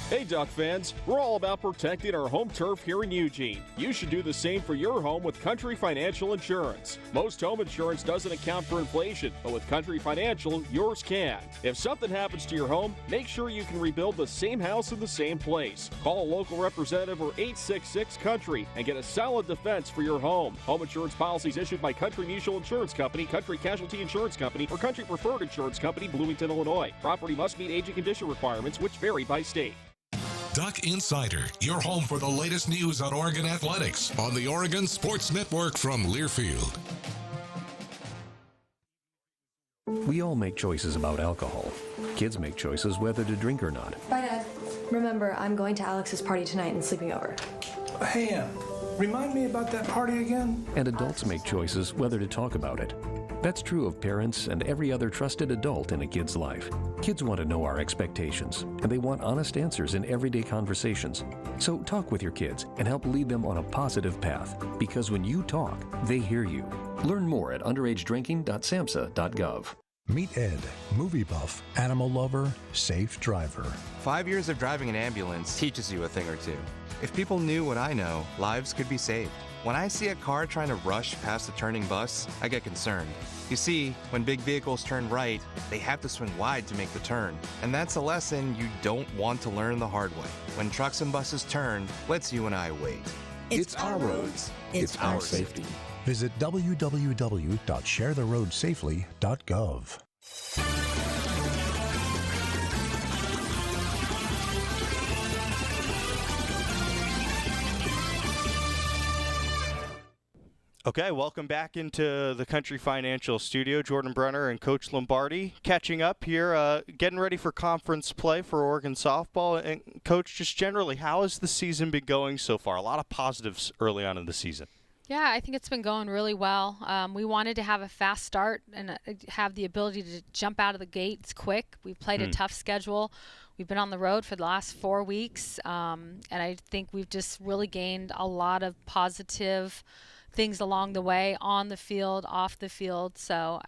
Hey, Duck fans, we're all about protecting our home turf here in Eugene. You should do the same for your home with Country Financial Insurance. Most home insurance doesn't account for inflation, but with Country Financial, yours can. If something happens to your home, make sure you can rebuild the same house in the same place. Call a local representative or 866-COUNTRY and get a solid defense for your home. Home insurance policies issued by Country Mutual Insurance Company, Country Casualty Insurance Company, or Country Preferred Insurance Company, Bloomington, Illinois. Property must meet age and condition requirements, which vary by state. Duck Insider, your home for the latest news on Oregon athletics on the Oregon Sports Network from Learfield. We all make choices about alcohol. Kids make choices whether to drink or not. Bye, Dad. Remember, I'm going to Alex's party tonight and sleeping over. Hey, remind me about that party again? And adults make choices whether to talk about it. That's true of parents and every other trusted adult in a kid's life. Kids want to know our expectations, and they want honest answers in everyday conversations. So talk with your kids and help lead them on a positive path, because when you talk, they hear you. Learn more at underagedrinking.samhsa.gov. Meet Ed, movie buff, animal lover, safe driver. 5 years of driving an ambulance teaches you a thing or two. If people knew what I know, lives could be saved. When I see a car trying to rush past a turning bus, I get concerned. You see, when big vehicles turn right, they have to swing wide to make the turn. And that's a lesson you don't want to learn the hard way. When trucks and buses turn, let's you and I wait. It's our roads. It's our safety. Visit www.sharetheroadsafely.gov. Okay, welcome back into the Country Financial Studio. Jordan Brenner and Coach Lombardi catching up here, getting ready for conference play for Oregon softball. And Coach, just generally, how has the season been going so far? A lot of positives early on in the season. Yeah, I think it's been going really well. We wanted to have a fast start and have the ability to jump out of the gates quick. We played a tough schedule. We've been on the road for the last 4 weeks, and I think we've just really gained a lot of positive things along the way, on the field, off the field. So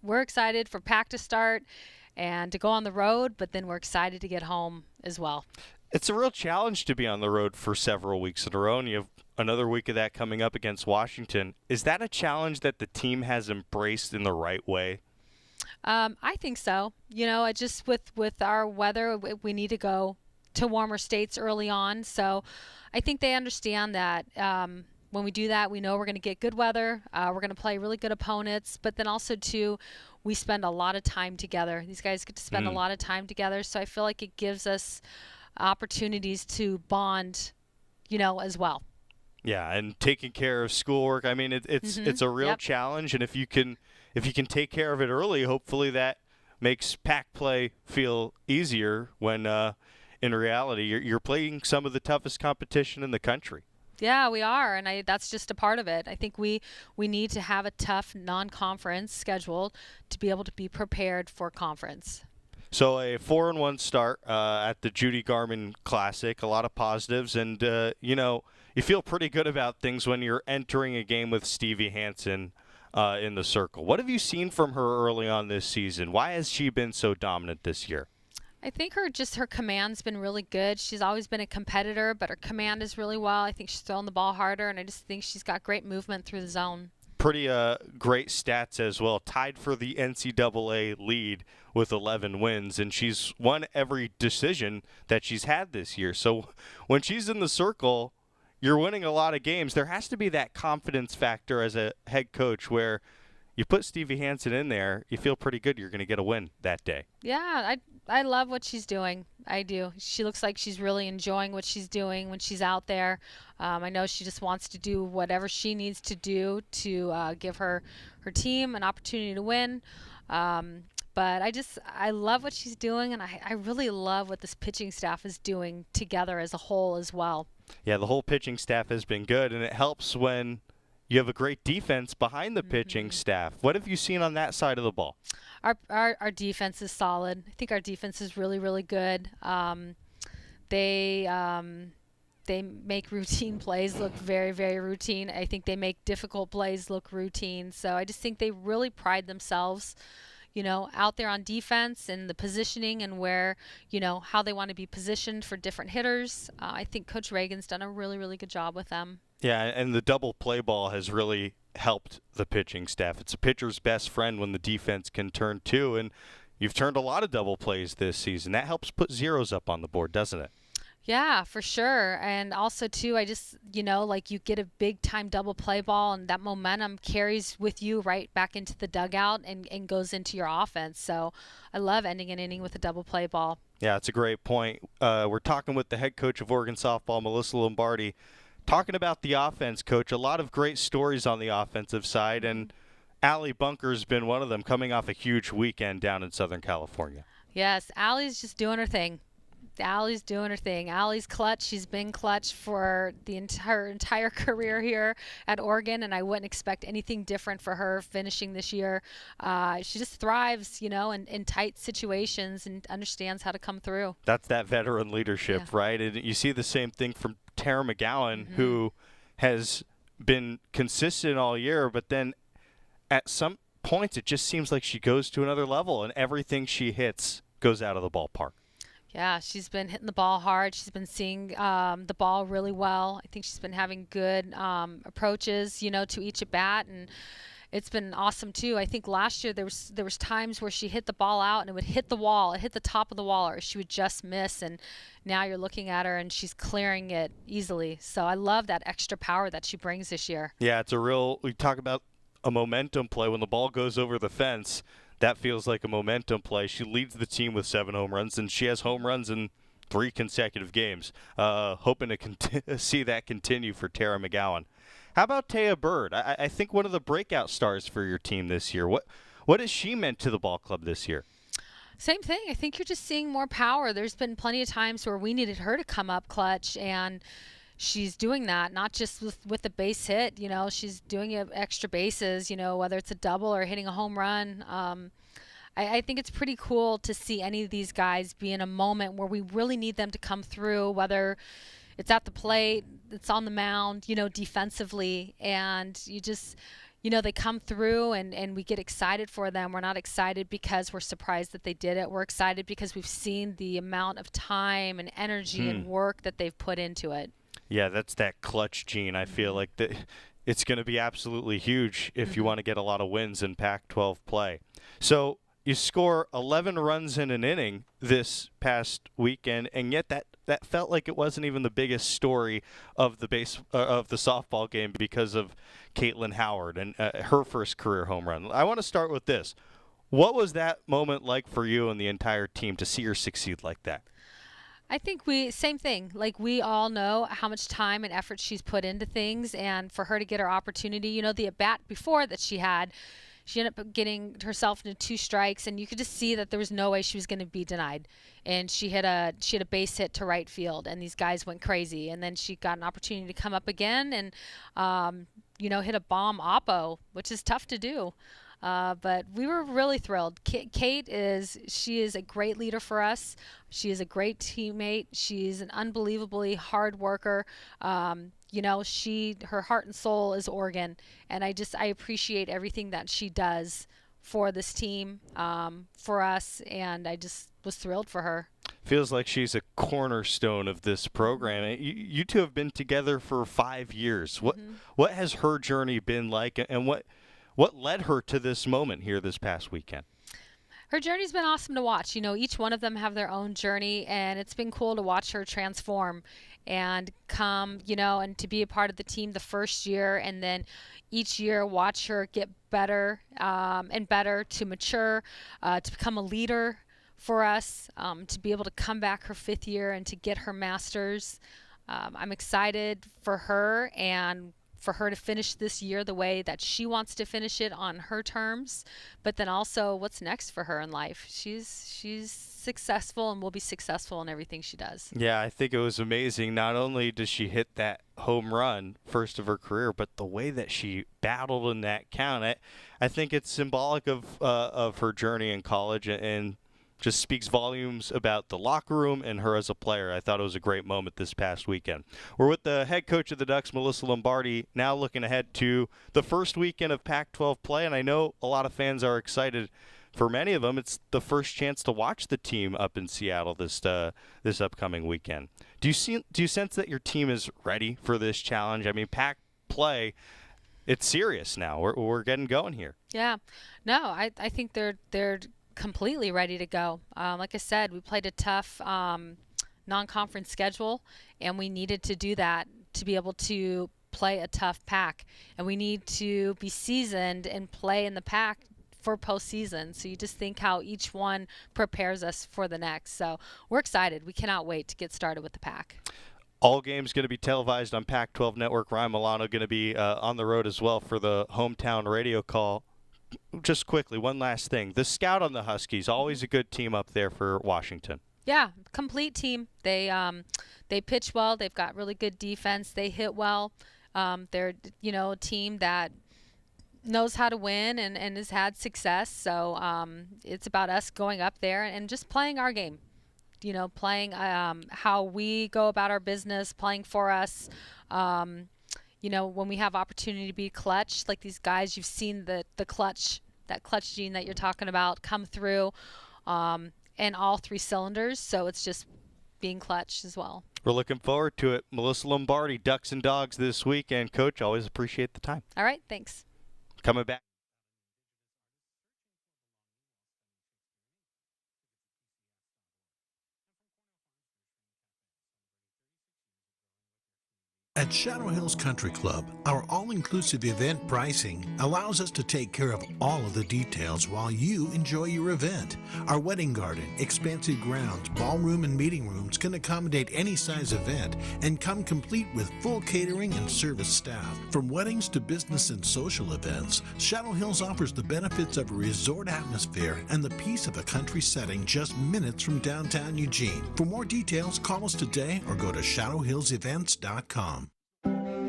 we're excited for PAC to start and to go on the road, but then we're excited to get home as well. It's a real challenge to be on the road for several weeks in a row, and you have another week of that coming up against Washington. Is that a challenge that the team has embraced in the right way? I think so. You know, just with our weather, we need to go to warmer states early on. So I think they understand that when we do that, we know we're going to get good weather. We're going to play really good opponents. But then also, too, we spend a lot of time together. These guys get to spend a lot of time together. So I feel like it gives us opportunities to bond, you know, as well. Yeah, and taking care of schoolwork. I mean, it's a real challenge. And if you can take care of it early, hopefully that makes PAC play feel easier when in reality you're playing some of the toughest competition in the country. Yeah, we are, and that's just a part of it. I think we need to have a tough non-conference schedule to be able to be prepared for conference. So a 4-1 start at the Judy Garmin Classic, a lot of positives, and you know, you feel pretty good about things when you're entering a game with Stevie Hansen in the circle. What have you seen from her early on this season? Why has she been so dominant this year? I think her command's been really good. She's always been a competitor, but her command is really well. I think she's throwing the ball harder, and I just think she's got great movement through the zone. Pretty great stats as well. Tied for the NCAA lead with 11 wins, and she's won every decision that she's had this year. So when she's in the circle, you're winning a lot of games. There has to be that confidence factor as a head coach where you put Stevie Hansen in there, you feel pretty good you're going to get a win that day. Yeah, I love what she's doing. I do. She looks like she's really enjoying what she's doing when she's out there. I know she just wants to do whatever she needs to do to give her team an opportunity to win. But I love what she's doing, and I really love what this pitching staff is doing together as a whole as well. Yeah, the whole pitching staff has been good, and it helps when you have a great defense behind the pitching staff. What have you seen on that side of the ball? Our defense is solid. I think our defense is really, really good. They make routine plays look very, very routine. I think they make difficult plays look routine. So I just think they really pride themselves, out there on defense and the positioning and where, how they want to be positioned for different hitters. I think Coach Reagan's done a really, really good job with them. Yeah, and the double play ball has really helped the pitching staff. It's a pitcher's best friend when the defense can turn too, and you've turned a lot of double plays this season. That helps put zeros up on the board, doesn't it? Yeah, for sure. And also, too, I just, you get a big-time double play ball, and that momentum carries with you right back into the dugout and goes into your offense. So I love ending an inning with a double play ball. Yeah, that's a great point. We're talking with the head coach of Oregon softball, Missy Lombardi, talking about the offense, Coach. A lot of great stories on the offensive side, and Allie Bunker's been one of them, coming off a huge weekend down in Southern California. Yes, Allie's just doing her thing. Allie's doing her thing. Allie's clutch. She's been clutch for the entire career here at Oregon, and I wouldn't expect anything different for her finishing this year. She just thrives, in tight situations and understands how to come through. That's that veteran leadership, right? And you see the same thing from Tara McGowan, who has been consistent all year, but then at some points it just seems like she goes to another level, and everything she hits goes out of the ballpark. Yeah, she's been hitting the ball hard. She's been seeing the ball really well. I think she's been having good approaches, to each at bat, and it's been awesome too. I think last year there was times where she hit the ball out and it would hit the wall, it hit the top of the wall, or she would just miss. And now you're looking at her and she's clearing it easily. So I love that extra power that she brings this year. Yeah, it's we talk about a momentum play when the ball goes over the fence. That feels like a momentum play. She leads the team with 7 home runs, and she has home runs in 3 consecutive games. Hoping to see that continue for Tara McGowan. How about Taya Bird? I think one of the breakout stars for your team this year. What has she meant to the ball club this year? Same thing. I think you're just seeing more power. There's been plenty of times where we needed her to come up clutch, and she's doing that, not just with the base hit. She's doing extra bases, whether it's a double or hitting a home run. I think it's pretty cool to see any of these guys be in a moment where we really need them to come through, whether it's at the plate, it's on the mound, defensively. And you just, they come through and we get excited for them. We're not excited because we're surprised that they did it. We're excited because we've seen the amount of time and energy and work that they've put into it. Yeah, that's that clutch gene. I feel like it's going to be absolutely huge if you want to get a lot of wins in Pac-12 play. So you score 11 runs in an inning this past weekend, and yet that felt like it wasn't even the biggest story of the softball game because of Caitlin Howard and her first career home run. I want to start with this. What was that moment like for you and the entire team to see her succeed like that? I think same thing. Like, we all know how much time and effort she's put into things, and for her to get her opportunity, the at-bat before that she ended up getting herself into 2 strikes, and you could just see that there was no way she was going to be denied. And she had a base hit to right field, and these guys went crazy. And then she got an opportunity to come up again and, hit a bomb oppo, which is tough to do. But we were really thrilled. Kate is a great leader for us. She is a great teammate. She's an unbelievably hard worker. Her heart and soul is Oregon, and I appreciate everything that she does for this team, for us, and I just was thrilled for her. Feels like she's a cornerstone of this program. You two have been together for 5 years. What has her journey been like, and what led her to this moment here this past weekend? Her journey's been awesome to watch. Each one of them have their own journey, and it's been cool to watch her transform and come, and to be a part of the team the first year, and then each year watch her get better and better, to mature, to become a leader for us, to be able to come back her 5th year and to get her master's. I'm excited for her and for her to finish this year the way that she wants to finish it on her terms, but then also what's next for her in life. She's successful and will be successful in everything she does. Yeah, I think it was amazing. Not only does she hit that home run, first of her career, but the way that she battled in that count, I think it's symbolic of her journey in college, and just speaks volumes about the locker room and her as a player. I thought it was a great moment this past weekend. We're with the head coach of the Ducks, Missy Lombardi, now looking ahead to the first weekend of Pac-12 play, and I know a lot of fans are excited for many of them, it's the first chance to watch the team up in Seattle this upcoming weekend. Do you sense that your team is ready for this challenge? I mean, pack play, it's serious now. We're getting going here. Yeah. No, I think they're completely ready to go. Like I said, we played a tough non-conference schedule, and we needed to do that to be able to play a tough pack. And we need to be seasoned and play in the pack for postseason. So you just think how each one prepares us for the next. So we're excited. We cannot wait to get started with the pack. All games going to be televised on Pac-12 Network. Ryan Milano going to be on the road as well for the hometown radio call. Just quickly, one last thing. The scout on the Huskies, always a good team up there for Washington. Yeah, complete team. They pitch well. They've got really good defense. They hit well. They're a team that knows how to win and has had success. So it's about us going up there and just playing our game. Playing how we go about our business, playing for us. When we have opportunity to be clutch, like these guys, you've seen the clutch, that clutch gene that you're talking about come through in all three cylinders. So it's just being clutch as well. We're looking forward to it. Missy Lombardi, Ducks and Dogs this weekend. Coach, always appreciate the time. All right, thanks. Coming back. At Shadow Hills Country Club, our all-inclusive event pricing allows us to take care of all of the details while you enjoy your event. Our wedding garden, expansive grounds, ballroom, and meeting rooms can accommodate any size event and come complete with full catering and service staff. From weddings to business and social events, Shadow Hills offers the benefits of a resort atmosphere and the peace of a country setting just minutes from downtown Eugene. For more details, call us today or go to shadowhillsevents.com.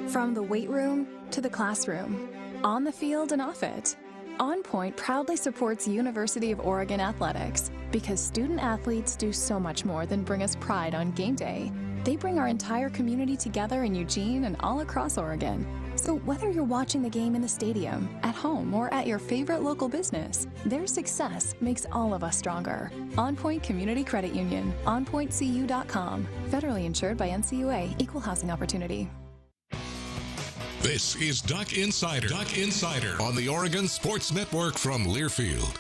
From the weight room to the classroom, on the field and off it, On Point proudly supports University of Oregon athletics because student athletes do so much more than bring us pride on game day. They bring our entire community together in Eugene and all across Oregon. So whether you're watching the game in the stadium, at home, or at your favorite local business, their success makes all of us stronger. On Point Community Credit Union, onpointcu.com. Federally insured by NCUA, Equal Housing Opportunity. This is Duck Insider. Duck Insider on the Oregon Sports Network from Learfield.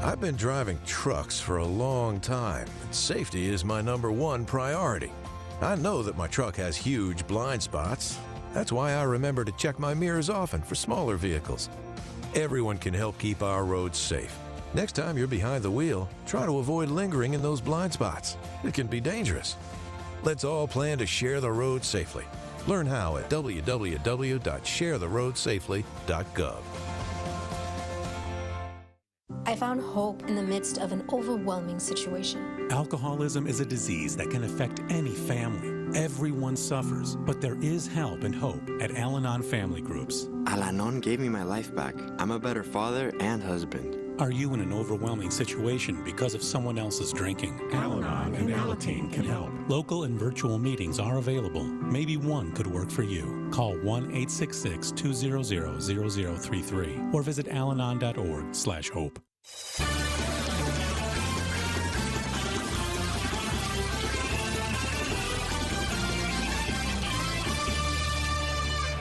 I've been driving trucks for a long time, and safety is my #1 priority. I know that my truck has huge blind spots. That's why I remember to check my mirrors often for smaller vehicles. Everyone can help keep our roads safe. Next time you're behind the wheel, try to avoid lingering in those blind spots. It can be dangerous. Let's all plan to share the road safely. Learn how at www.sharetheroadsafely.gov. I found hope in the midst of an overwhelming situation. Alcoholism is a disease that can affect any family. Everyone suffers, but there is help and hope at Al-Anon Family Groups. Al-Anon gave me my life back. I'm a better father and husband. Are you in an overwhelming situation because of someone else's drinking? Al-Anon and Alateen can help. Local and virtual meetings are available. Maybe one could work for you. Call 1-866-200-0033 or visit alanon.org/hope.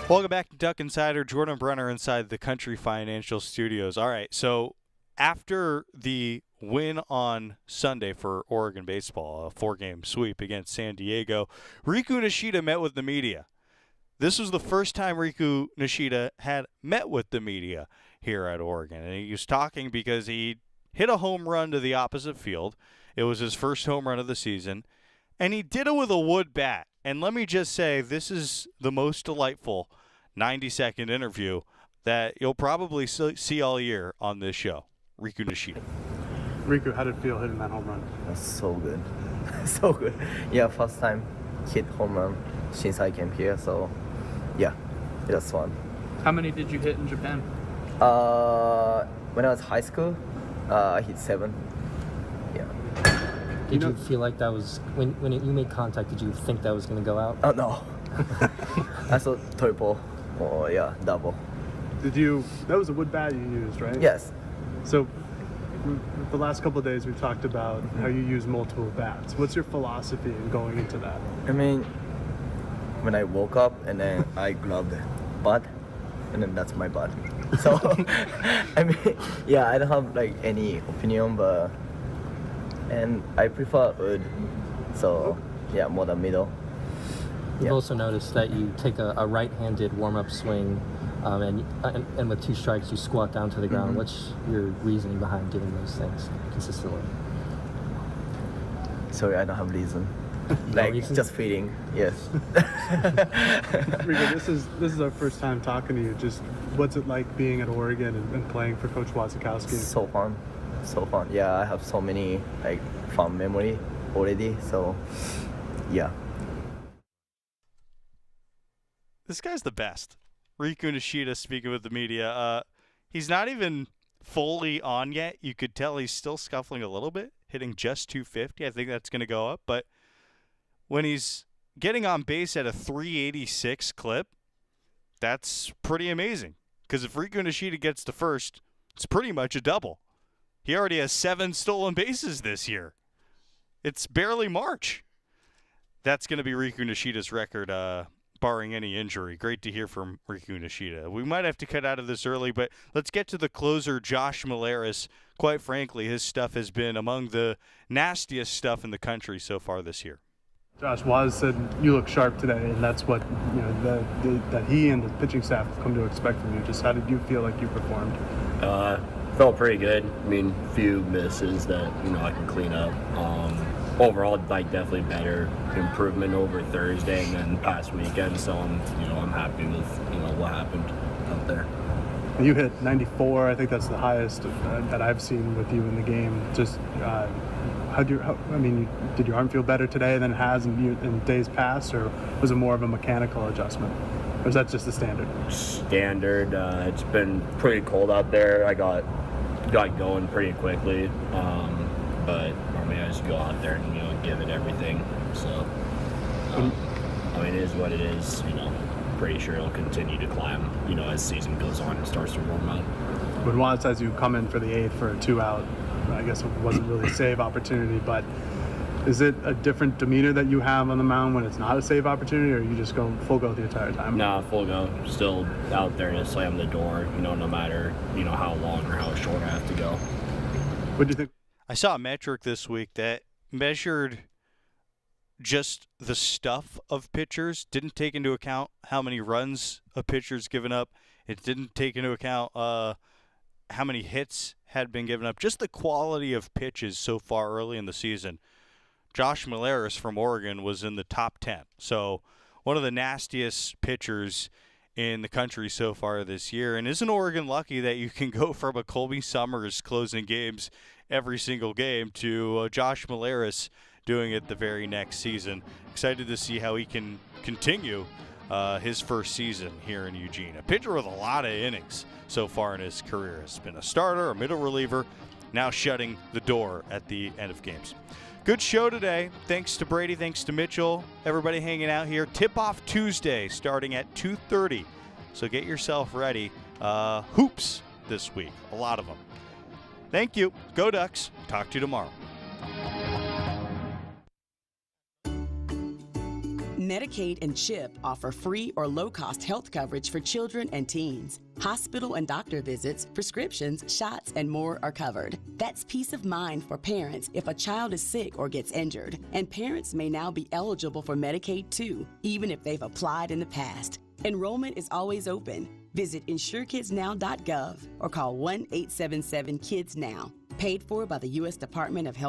Welcome back to Duck Insider. Jordan Brenner inside the Country Financial Studios. All right, so after the win on Sunday for Oregon baseball, a 4-game sweep against San Diego, Riku Nishida met with the media. This was the first time Riku Nishida had met with the media here at Oregon. And he was talking because he hit a home run to the opposite field. It was his first home run of the season. And he did it with a wood bat. And let me just say, this is the most delightful 90-second interview that you'll probably see all year on this show. Riku Nishida. Riku, how did it feel hitting that home run? That's so good. So good. Yeah, first time hit home run since I came here, so yeah, it was fun. How many did you hit in Japan? When I was high school, I hit 7. Yeah. Did you feel like that was, when you made contact, did you think that was going to go out? Oh, no. I thought triple or, yeah, double. That was a wood bat you used, right? Yes. So the last couple of days we talked about how you use multiple bats. What's your philosophy in going into that? I mean, when I woke up and then I grabbed the bat, and then that's my bat. So, I mean, yeah, I don't have like any opinion, and I prefer wood. So, yeah, more than middle. You've also noticed that you take a right-handed warm-up swing, and with 2 strikes you squat down to the ground. Mm-hmm. What's your reasoning behind doing those things consistently? Sorry, I don't have reason. Like reason? Just feeling. Yes. Rico, this is our first time talking to you. Just what's it like being at Oregon and playing for Coach Wasikowski? So fun. Yeah, I have so many like fun memory already. So, yeah. This guy's the best. Riku Nishida speaking with the media. He's not even fully on yet. You could tell he's still scuffling a little bit, hitting just 250. I think that's going to go up. But when he's getting on base at a 386 clip, that's pretty amazing. Because if Riku Nishida gets to first, it's pretty much a double. He already has 7 stolen bases this year. It's barely March. That's going to be Riku Nishida's record, barring any injury. Great to hear from Riku Nishida. We might have to cut out of this early, but let's get to the closer, Josh Milleris. Quite frankly, his stuff has been among the nastiest stuff in the country so far this year. Josh Waz said you look sharp today, and that's what that he and the pitching staff have come to expect from you. Just how did you feel like you performed? Felt pretty good. I mean, few misses that I can clean up. Overall, like definitely better improvement over Thursday and then past weekend. So I'm happy with what happened out there. You hit 94. I think that's the highest that I've seen with you in the game. Just did your arm feel better today than it has in days past, or was it more of a mechanical adjustment? Or is that just the standard? Standard. It's been pretty cold out there. I got going pretty quickly, but normally I just go out there and give it everything. So it is what it is. Pretty sure it'll continue to climb. As season goes on and starts to warm up. When Juan says you come in for the 8th for a 2-out, I guess it wasn't really a save opportunity, but is it a different demeanor that you have on the mound when it's not a save opportunity, or you just go full go the entire time? Nah, full go. Still out there to slam the door, no matter, how long or how short I have to go. What do you think? I saw a metric this week that measured just the stuff of pitchers, didn't take into account how many runs a pitcher's given up. It didn't take into account how many hits had been given up. Just the quality of pitches so far early in the season. Josh Milleris from Oregon was in the top 10. So one of the nastiest pitchers in the country so far this year. And isn't Oregon lucky that you can go from a Colby Summers closing games every single game to Josh Milleris doing it the very next season. Excited to see how he can continue his first season here in Eugene. A pitcher with a lot of innings so far in his career. Has been a starter, a middle reliever, now shutting the door at the end of games. Good show today. Thanks to Brady, thanks to Mitchell, everybody hanging out here. Tip-off Tuesday starting at 2:30. So get yourself ready. Hoops this week, a lot of them. Thank you. Go Ducks. Talk to you tomorrow. Medicaid and CHIP offer free or low-cost health coverage for children and teens. Hospital and doctor visits, prescriptions, shots, and more are covered. That's peace of mind for parents if a child is sick or gets injured. And parents may now be eligible for Medicaid too, even if they've applied in the past. Enrollment is always open. Visit insurekidsnow.gov or call 1-877-KIDS-NOW. Paid for by the U.S. Department of Health